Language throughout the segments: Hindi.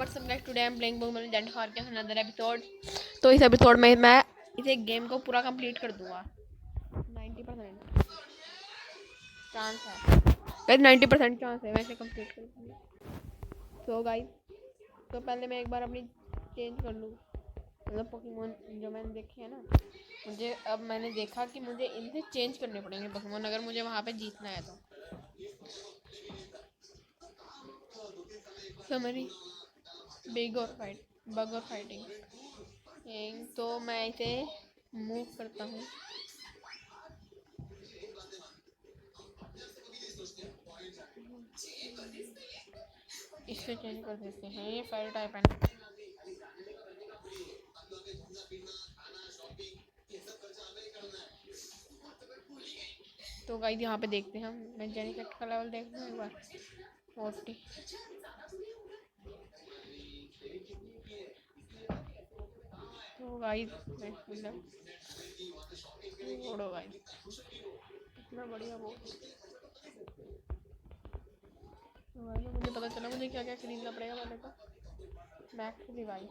WhatsApp guys, today I am playing Pokemon legend Arceus another episode. तो इस एपिसोड में मैं इसे गेम को पूरा कंप्लीट कर दूंगा। 90% चांस है गाइस, 90% चांस है मैं इसे कंप्लीट कर दूंगा। सो गाइस, तो पहले मैं एक बार अपनी चेंज कर लूँ, मतलब पोकेमॉन जो मैंने देखे हैं ना, मुझे अब मैंने देखा कि मुझे इनसे चेंज करने पड़ेंगे पोकेमॉन अगर मुझे वहाँ पे जीतना है तो। समरी बिग और फाइट बग और फाइटिंग, तो मैं इसे मूव करता हूँ। इससे चेंज कर देते हैं, ये फायर टाइप है ना। तो गाइस यहाँ पे देखते हैं हम, मैं जेनिफेक्ट का लेवल देखता हूँ एक बार। 40। तो गाइस मतलब छोड़ो गाइस, इतना बढ़िया वो। तो गाइस मुझे पता चला मुझे क्या क्या खरीदना पड़ेगा पहले तो। Max Revive,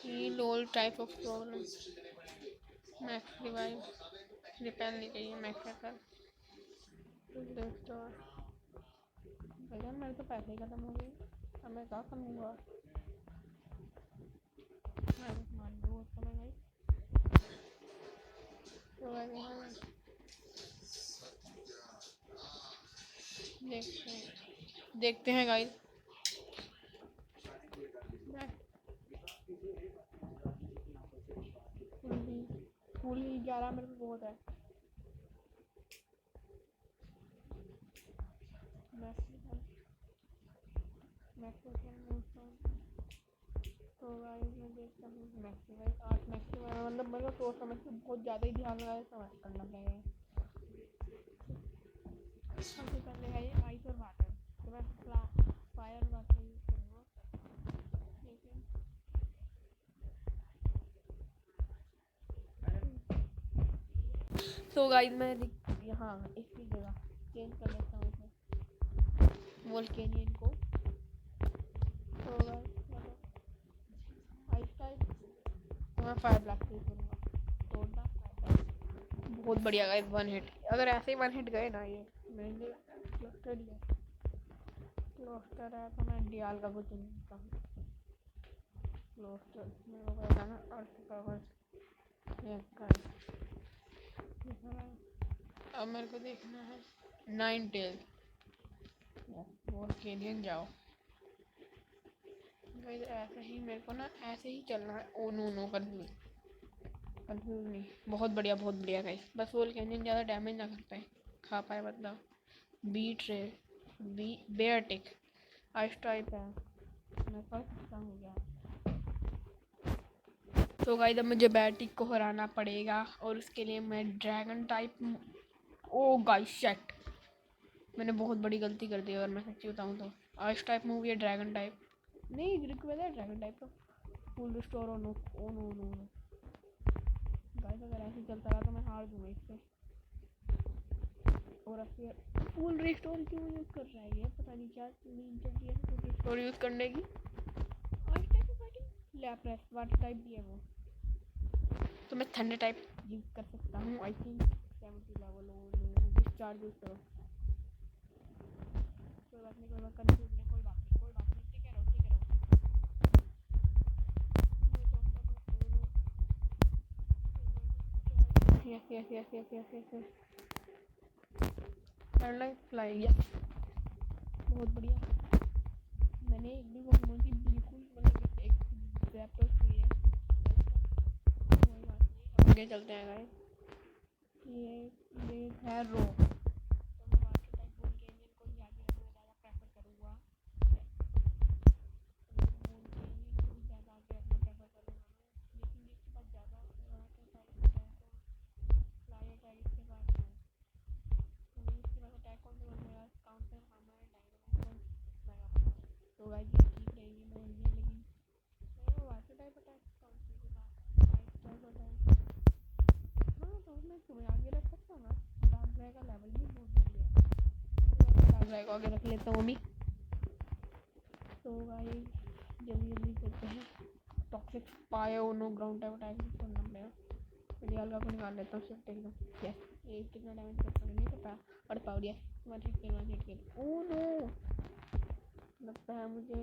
heal all type of problem. Max Revive, repel नहीं चाहिए, मैक्स कर भैया। मेरे तो पैसे ही खत्म हो गए, अब मैं क्या करूँगा। मैं बस मान लूँ उसको मैं गाइस। तो गाइस देखते हैं गाइस। फुल ही 11 मेरे को बहुत है। तो गाइस मैं देखता हूँ मैक्सिमाइज 8 मैक्सिमाइज, मतलब मेरे को सोच समझ के बहुत ज़्यादा ही ध्यान लगाए समझ करना पड़ेगा। सबसे पहले है ये आइस और वाटर, तो मैं फायर वाटर यूज़ करूँगा। लेकिन तो गाइस मैं यहाँ इसकी जगह चेंज कर लेता हूँ इसे वोल्केनियन को। तो गाइस आइस टाइप, तो मैं फायर ब्लास्ट यूज़ करूँगा। तोड़ना बहुत बढ़िया गाइस, 1 हिट। अगर ऐसे ही 1 हिट गए ना, ये मेरे लिए क्लस्टर ही है। क्लस्टर है तो मैं डियाल का कुछ नहीं सकता हूँ। क्लस्टर मेरे को पता ना, अर्थ कवर अब मेरे को देखना है 9 टेल वोल्केनियन। जाओ गाइस, ऐसे ही मेरे को ना ऐसे ही चलना है। ओ नो नो, कंफ्यूज नहीं। बहुत बढ़िया गाइस, बस वोल्केनियन ज़्यादा डैमेज ना कर पाए, खा पाए मतलब। बीट रे बेयरटिक आइस टाइप है, मैं कर सकता हूँ क्या। तो गाइस अब मुझे बेयरटिक को हराना पड़ेगा और उसके लिए मैं ड्रैगन टाइप। ओ गाइस शेट, मैंने बहुत बड़ी गलती कर दी अगर मैं सच्ची बताऊँ तो। आइस टाइप मूव या ड्रैगन टाइप नहीं, रिक्वेस्ट है ड्रैगन टाइप का। Full Restore oh no oh no no no guys, अगर ऐसे चलता रहा तो मैं हार दूंगा इससे। और फिर फुल रिस्टोर क्यों यूज़ कर रहा है ये, पता नहीं क्या नींद चल रही है फुल रिस्टोर यूज़ करने की। Ice type fighting Lapras water type भी है वो, तो मैं थंडर टाइप यूज़ कर सकता हूँ आई थिंक। 70 लेवल हो डिस्चार्ज यूज़ करो। कोई बात नहीं, कोई बात कंफ्यूज नहीं, कोई बात नहीं, ठीक है रहो, ठीक है रहो। Yes yes yes yes yes yes yes, paralyse fly, yes बहुत बढ़िया। मैंने एक भी पोकेमॉन की बिल्कुल मतलब एक रैप्टोस की है। कोई बात नहीं, आगे चलते हैं गाइस। ये है रो, तो मैं वाटर टाइप वोल्केनियन को ही आगे रखना ज़्यादा प्रेफर करूँगा। वोल्केनियन को भी ज़्यादा आगे रखना प्रेफर करूँगा मैं, लेकिन जिसके पास ज़्यादा वाटर टाइप है तो फ्लाई अटैक इसके पास है। तो मैं इसके पास अटैक कौन सा करूँ, मेरा काउंटर हार्मर डायनामिक गाइस ये ठीक रहेगी मैं ये, लेकिन वो वाटर टाइप अटैक कौन सी की बात टाइप अटैक। हाँ तो मैं तुम्हें आगे रख सकता हूँ ना, डार्क ड्रैगन का लेवल भी बहुत बढ़िया है, तो डार्क ड्रैगन को आगे रख लेता हूँ अभी। तो गाइस जल्दी जल्दी करते हैं, टॉक्सिक पायो नो ग्राउंड टाइप अटैक करना पड़ेगा। फिलहाल को निकाल लेता हूँ शिफ्ट एकदम। यस ये कितना डैमेज करता है नहीं पता, और power yes 1 hit oh no, लगता है मुझे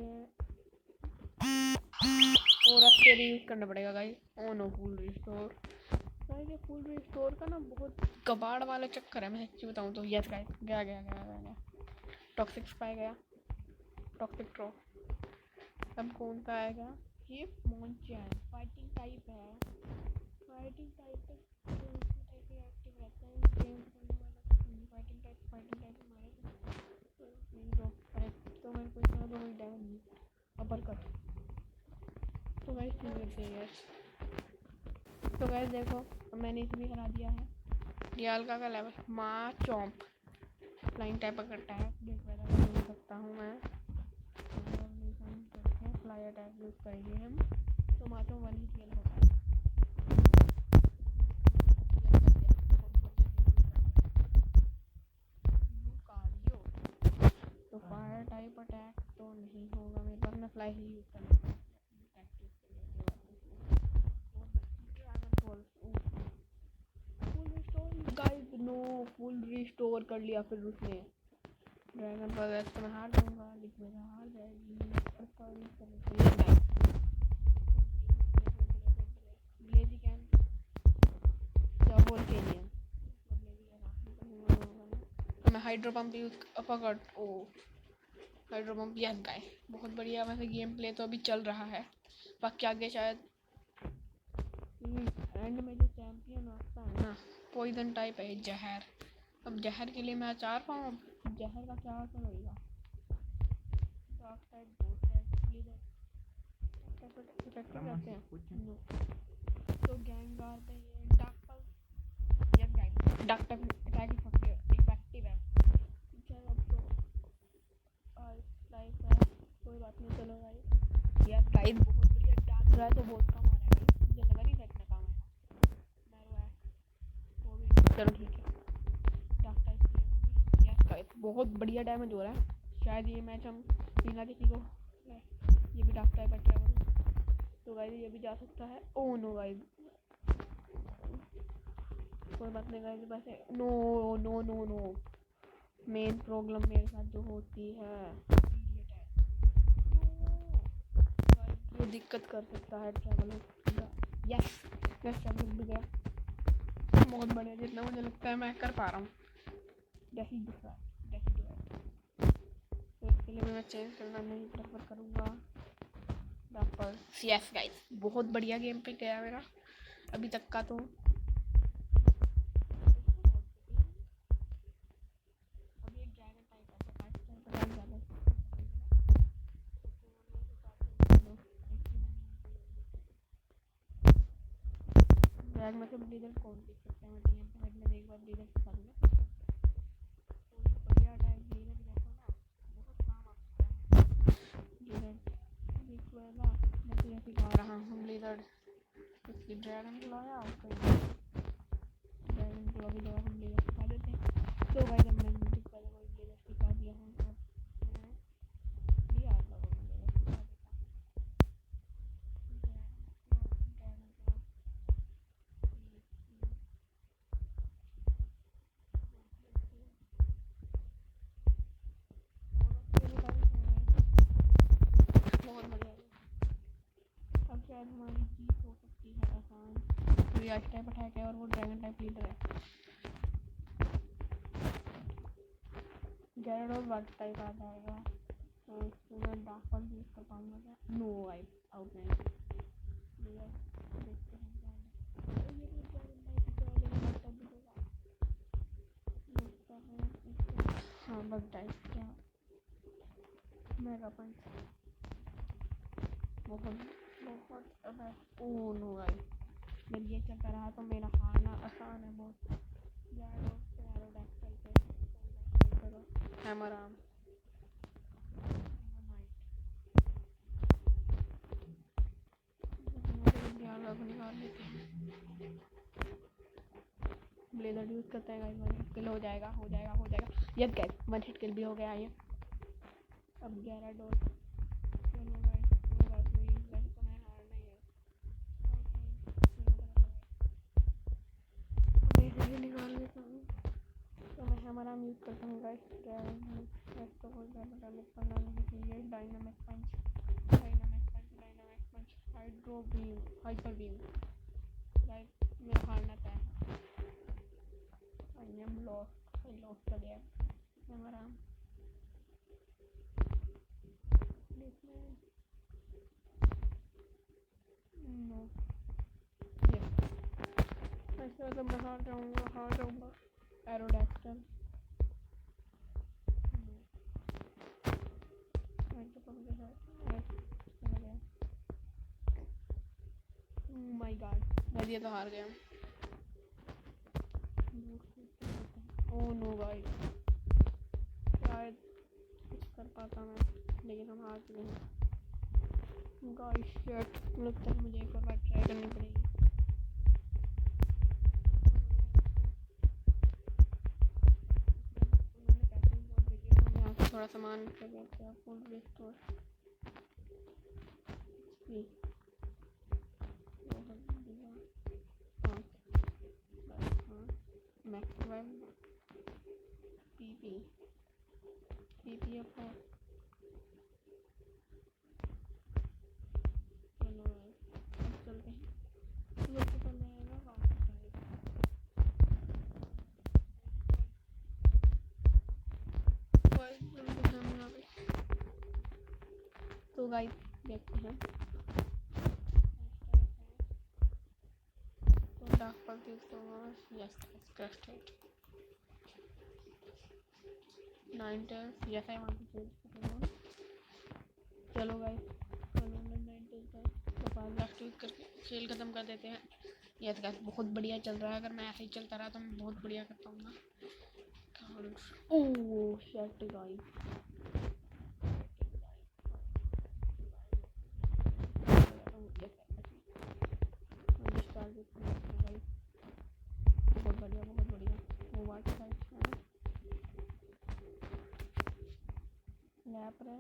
और अब यूज करना पड़ेगा guys. Oh no Full Restore guys, ये फुल रिस्टोर का ना बहुत कबाड़ वाला चक्कर है, मैं सच्ची बताऊँ तो। यस गाइस गया गया गया गया गया, टॉक्सिक स्पाई गया, टॉक्सिक ट्रॉ। अब कौन सा आएगा, ये मोनचैन फाइटिंग टाइप है, फाइटिंग टाइप है, टाइप एक्टिव रहता है गेम करने वाला, फाइटिंग टाइप मारेगा तो मैं कोई ना तो डैमेज नहीं अपर कट। तो गाइस ठीक करते हैं यार। तो गाइस देखो मैंने इसे भी हरा दिया है, डियाल्का का लेवल माँ चॉम्प फ्लाइंग टाइप का अटैक देख कर सकता हूँ मैं, फ्लाई अटैक यूज करेंगे हम, तो माँ चॉम्प 1 हिट होता है। तो फायर टाइप अटैक तो नहीं होगा मेरे पास, मैं फ्लाई ही यूज करना गाइस। नो फुल रिस्टोर कर लिया फिर उसने ड्रैगन पर, तो मैं हार जाऊंगा, लेकिन मैं हार जाएगी ब्लेजी कैन क्या बोल के लिए, तो मैं हाइड्रो पंप यूज पकड़ ओ हाइड्रो पंप यस गाइस बहुत बढ़िया। वैसे गेम प्ले तो अभी चल रहा है, बाकी आगे शायद एंड में जो चैंपियन आता है ना पॉइजन टाइप है जहर। अब जहर के लिए मैं अचार पाऊँ, जहर का क्या असर होगा, dark side both side leader effective रहते हैं। तो गैंगार पे ये dark Pulse yes guys dark attack effective है। चलो अब तो लाइफ है कोई बात नहीं, चलो गाइस यस गाइस बहुत बढ़िया डार्क रहा तो बहुत कम आ रहा है गाइस, मुझे लगा नहीं था इतना कम आएगा, वो भी चलो ठीक है। डार्क टाइप यस गाइस बहुत बढ़िया डैमेज हो रहा है, शायद ये मैच हम बिना किसी को, ये भी डार्क टाइप अटैक तो गाइस ये भी जा सकता है। ओह नो गाइस कोई बात नहीं गाइस, वैसे no no no no main problem मेरे साथ जो होती है ये दिक्कत कर सकता है ट्रैवल। यस यस ट्रैवल भी गया बहुत बढ़िया, जितना मुझे लगता है मैं कर पा रहा हूँ। जैसी दूसरा तो इसके लिए मैं चेंज करना नहीं प्रेफर करूँगा पर यस गाइस बहुत बढ़िया गेम पे गया मेरा अभी तक का। तो बैग में से ब्लीडर कौन देख सकता है, मैं टीएम पे हेड में एक बार ब्लीडर सिखा दूँगा, बढ़िया अटैक ब्लीडर देखो ना बहुत काम आ सकता है। ब्लीडर एक वाला मैं तुझे सिखा रहा हूँ ब्लीडर, इसकी ड्रैगन को लाया उसको ड्रैगन को अभी जगह हम ब्लीडर सिखा देते हैं। तो भाई जब मैंने म्यूजिक पहले कोई ब्लीडर सिखा दिया हूँ अब मैं दिया आपका को ब्लीडर सिखा देता बहुत बढ़िया। अब शायद हमारी जीत हो सकती है आसान, तो ये टाइप अटैक है और वो ड्रैगन टाइप लीडर है, गैरेड और वाटर टाइप आ जाएगा तो इसको मैं डार्क पल्स यूज कर पाऊँगा क्या, नो आई आउट नहीं देखते हैं हाँ बग टाइप क्या मेगा पंच बहुत बहुत ओह नो गाइस जब ये चलता रहा तो मेरा हारना आसान है बहुत। हैमर आर्म यूज़ करते हैं गाइस, 1 हिट किल हो जाएगा हो जाएगा हो जाएगा। यस गाइस 1 हिट किल भी हो गया ये। अब 11 डॉट। चलो गाइस कोई बात नहीं, वैसे तो मैं हारना ही है। मैं निकाल लेता हूँ तो मैं हमारा यूज़ करता हूँ गाइस। तो कोई डैमेज करना नहीं चाहिए। Dynamic punch hydro beam hyper beam guys. मैं हारना तय है। I am lost, I lost the game. हमारा नो यस, ऐसे तो मैं हार जाऊँगा। एरोडैक्टल माय गॉड, ये तो हार गया। ओह नो गाइस, शायद कुछ कर पाता मैं, लेकिन हम हार चुके हैं गाइस। शिट, लगता है मुझे एक और बार ट्राई करनी पड़ेगी। उन्होंने पैसे बहुत देखे तो हम यहाँ से थोड़ा सामान कर लेते हैं। फुल रिस्टोर मैक्सिमम पीपी अब है। चलो अब चलते हैं। सबसे पहले आएगा वापस तो गाइस देखते हैं। तो Dark Pulse yes crush it 9 tails. Yes I want to change. चलो गाइस चलो 9 टेल्स है तो 5 लास्ट यूज करके खेल खत्म कर देते हैं। यस गाइस बहुत बढ़िया चल रहा है। अगर मैं ऐसे ही चलता रहा तो मैं बहुत बढ़िया कर पाऊंगा। ओह शिट गाइस, बहुत बढ़िया। वो वाट है लैप रहे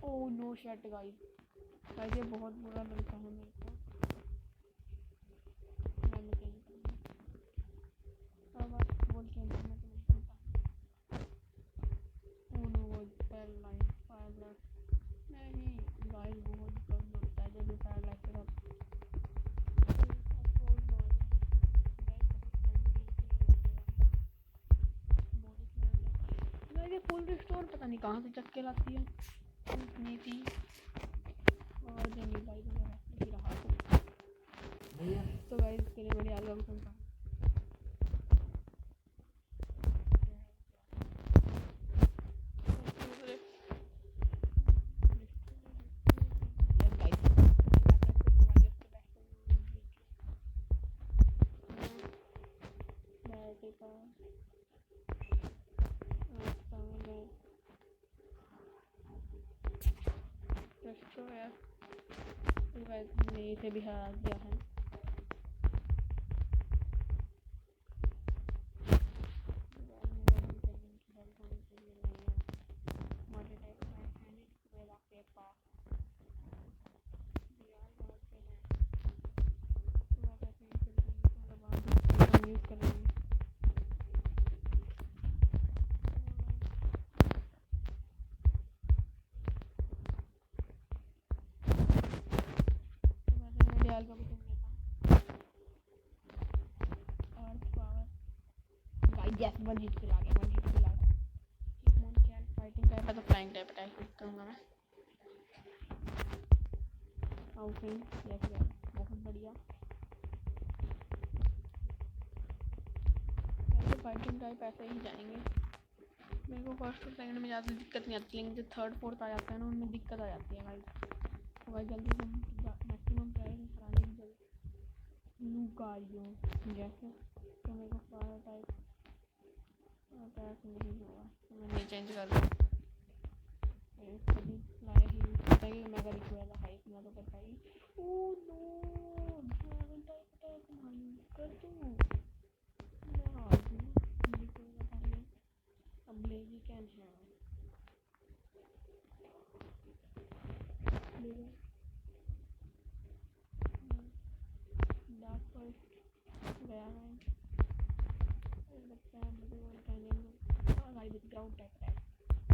ओह नो शिट गाइस, ये बहुत बुरा लगता है मेरे को। मैं चेंज करूँगा। अब आप बोल के मैं तो नहीं सुनता। ओह नो वो फायर लाइट नहीं गाइस, बहुत कम लगता है जब भी फायर लाइट के साथ। ये फुल रिस्टोर पता नहीं कहाँ से चक्के के लाती है नीति और जंगली भाई वगैरह रहा तो गाइस इसके लिए बड़ी एल्बम सुनता हूँ। मैंने इसे भी हरा दिया है। यस 1 हिट किल आ गया। 1 हिट किल आ गया। फाइटिंग टाइप है तो फ्लाइंग टाइप अटैक करूँगा मैं। आउटिंग यस गाइस बहुत बढ़िया। ऐसे फाइटिंग टाइप ऐसे ही जाएंगे। मेरे को फर्स्ट और सेकंड में ज़्यादा दिक्कत नहीं आती, लेकिन जो थर्ड फोर्थ आ जाता है ना उनमें दिक्कत आ जाती है गाइस। भाई जल्दी हम मैक्सिमम प्रायोरिटी कराने की जल्दी लूकारियो जैसे तो मेरे को फायर टाइप अटैक नहीं हुआ तो मैं नहीं चेंज कर दूँ कभी लाया ही पता है मैं अगर इक्वल हाइक ना तो कर पाई oh no dragon type attack मानी कर दूँ मैं हार दूँ मुझे कोई बता नहीं अब ब्लेजी कैन है डार्क फॉरेस्ट गया है लगता है मुझे वो कहने भाई with ground type attack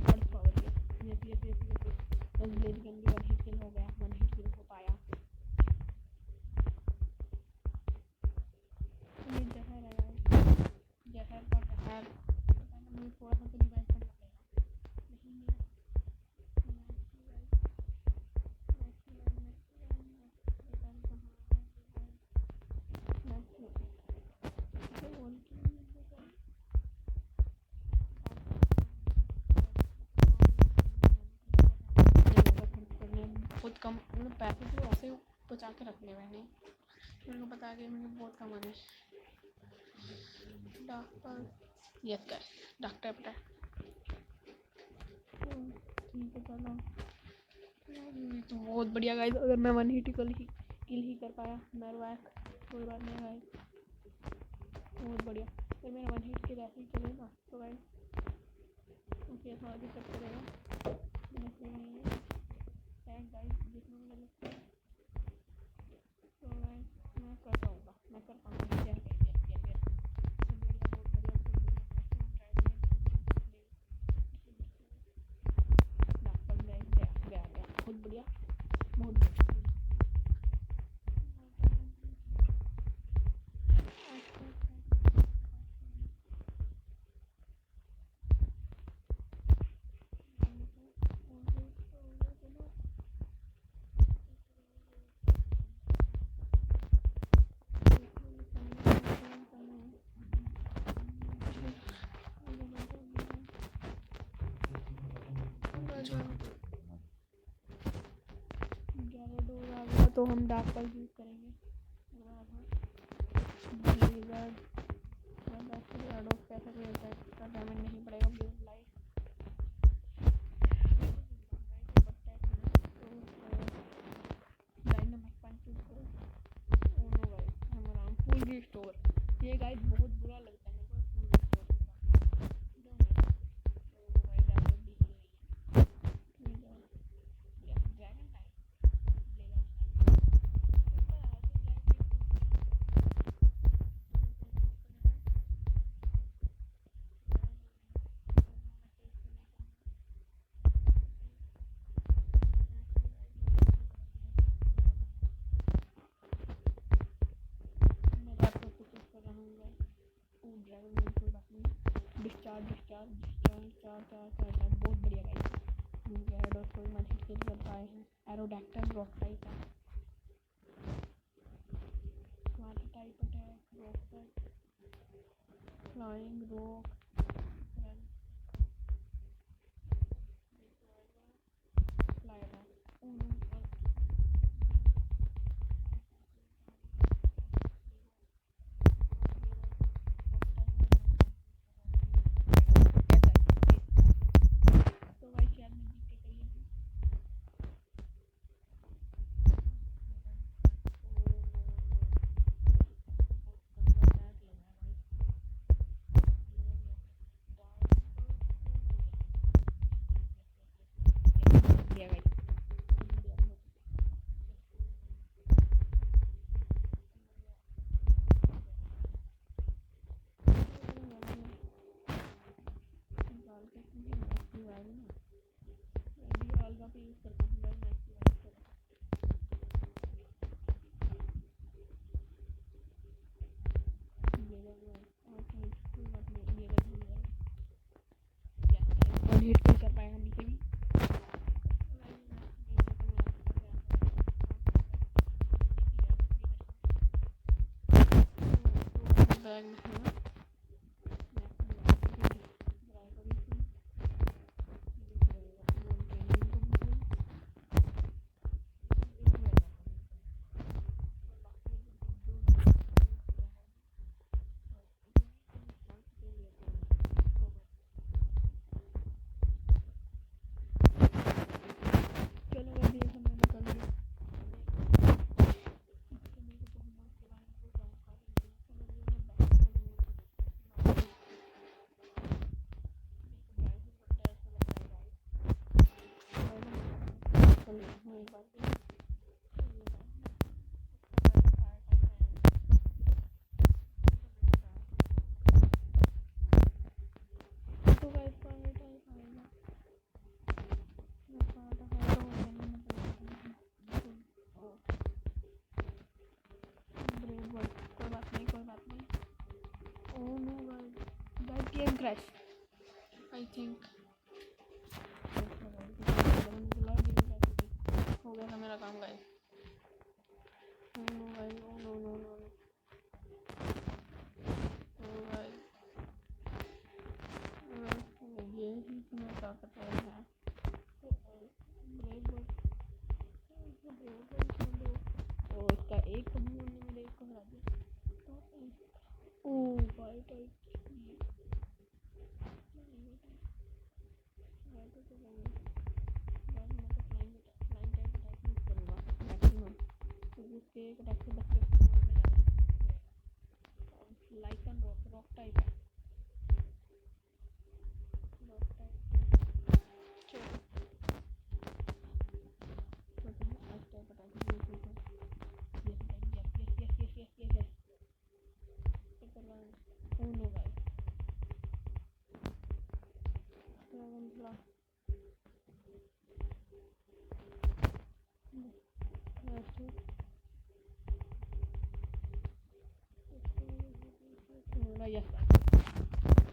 earth power के ये बस ब्लेज कैन भी वन हिट किल हो गया वन हिट किल हो पाया ये जहर है यार जहर का कहर पता नहीं मुझे थोड़ा सा तो रिवाइव करना पड़ेगा नहीं मैं बहुत कम मतलब पैसे तो ऐसे बचा के रख ले मैंने मेरे को पता है कि मैंने बहुत कम आने डॉक्टर यस गाइस डॉक्टर पता ठीक है चलो तो बहुत बढ़िया गाइस अगर मैं वन हिट किल ही कर पाया मैं वैक कोई बात नहीं गाइस बहुत बढ़िया अगर मेरा वन हिट किल ऐसे ही चले ना तो गाइस ओके थोड़ा दिक्कत करेगा गाइस जितना मुझे लगता है तो मैं कर पाऊँगा मैं कर पाऊँगा बहुत बढ़िया बहुत बढ़िया तो हम डार्क पर यूज करेंगे पैसा कोई होता है इसका डैमेज नहीं पड़ेगा ब्लू लाइट डायनामिक पंच फुल रिस्टोर ये गाइस बहुत बुरा लगता है बहुत बढ़िया गाइस कोई मत हिट कर पाए हैं एरोडैक्टल रॉक टाइप है water type attack rock flying rock hit नहीं कर पाएगा नीचे भी बैग में है ना एक बार तो गाइस फायर टाइप आएगा। कोई बात नहीं, कोई बात नहीं। Oh no guys, that game crash I think. हो गया था मेरा काम guys. Oh no guys, oh no no no no, oh guys ये ही तुम्हें ताकतवर है। ओ इसका एक तो ने मेरे एक को हरा दिया। ओ भाई टाइप उसके एक अटैक से बच्चे लाइक एंड रॉक टाइप है। रॉक टाइप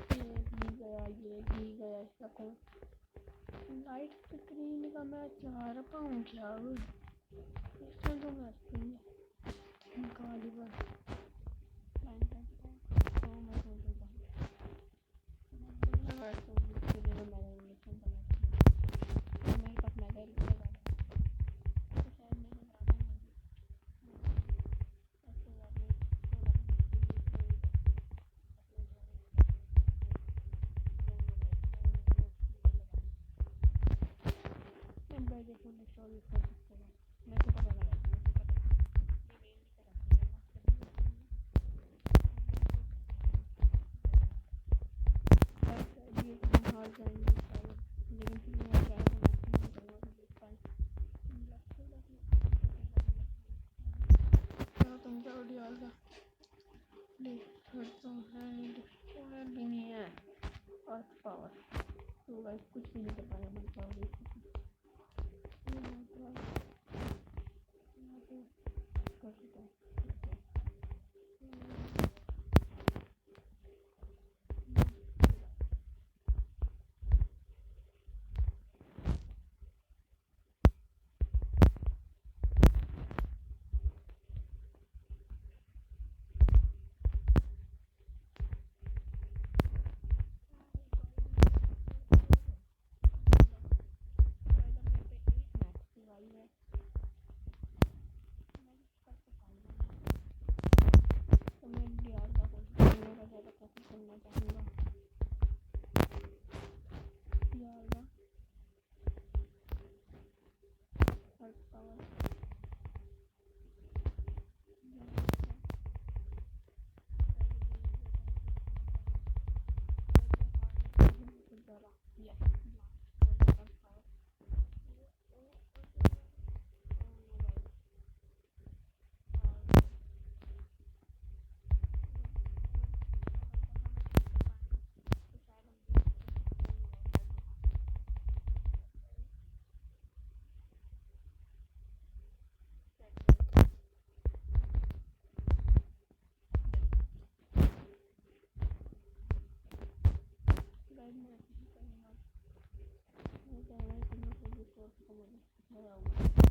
चलो ये भी गया इसका कौन लाइट स्क्रीन का मैं चाह पाऊँ क्या इसमें तो मैं स्क्रीन निकाली बस मेरे पास मेगा मेरे को पता लगा भी नहीं है और पावर तो गाइस कुछ भी नहीं कर पाएगा।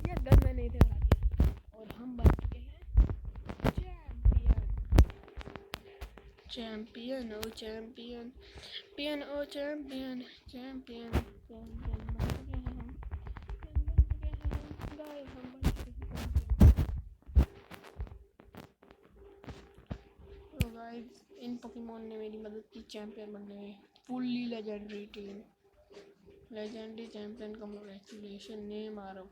यार गन मैंने इधर हरा दिया और हम बन चुके हैं चैंपियन। चैंपियन ओ चैंपियन, पियन ओ चैंपियन, चैंपियन चैंपियन बन चुके हैं हम, बन चुके हैं गाइस, हम बन चुके हैं। तो गाइस इन पोकेमोन ने मेरी मदद की चैंपियन बनने में। Fully legendary team, legendary champion, congratulation name आ रहा।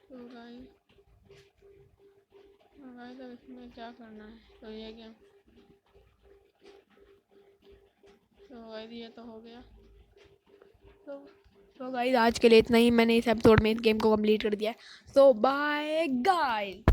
तो गाइस अब इसमें क्या करना है तो ये गेम, तो गाइस ये तो हो गया। तो तो गाइस आज के लिए इतना ही, मैंने इस एपिसोड में इस गेम को कंप्लीट कर दिया है। सो बाय गाइस।